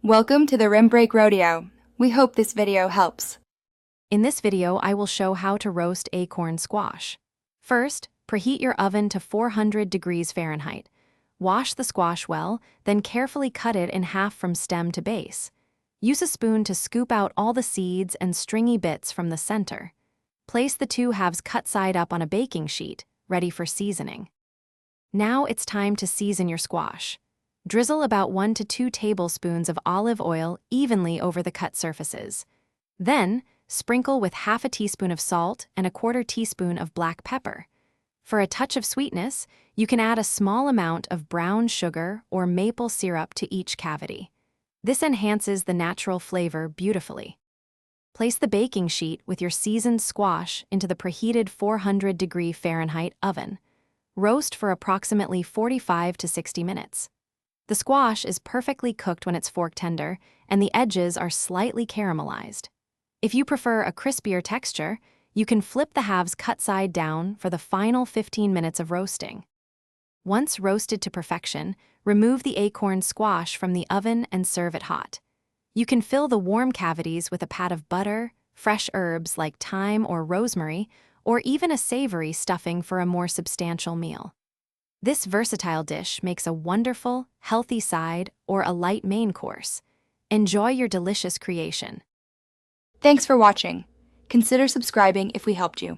Welcome to the Rim Break Rodeo. We hope this video helps. In this video, I will show how to roast acorn squash. First, preheat your oven to 400 degrees Fahrenheit. Wash the squash well, then carefully cut it in half from stem to base. Use a spoon to scoop out all the seeds and stringy bits from the center. Place the two halves cut side up on a baking sheet, ready for seasoning. Now it's time to season your squash. Drizzle about 1 to 2 tablespoons of olive oil evenly over the cut surfaces. Then, sprinkle with half a teaspoon of salt and a quarter teaspoon of black pepper. For a touch of sweetness, you can add a small amount of brown sugar or maple syrup to each cavity. This enhances the natural flavor beautifully. Place the baking sheet with your seasoned squash into the preheated 400-degree Fahrenheit oven. Roast for approximately 45 to 60 minutes. The squash is perfectly cooked when it's fork tender, and the edges are slightly caramelized. If you prefer a crispier texture, you can flip the halves cut side down for the final 15 minutes of roasting. Once roasted to perfection, remove the acorn squash from the oven and serve it hot. You can fill the warm cavities with a pat of butter, fresh herbs like thyme or rosemary, or even a savory stuffing for a more substantial meal. This versatile dish makes a wonderful, healthy side or a light main course. Enjoy your delicious creation. Thanks for watching. Consider subscribing if we helped you.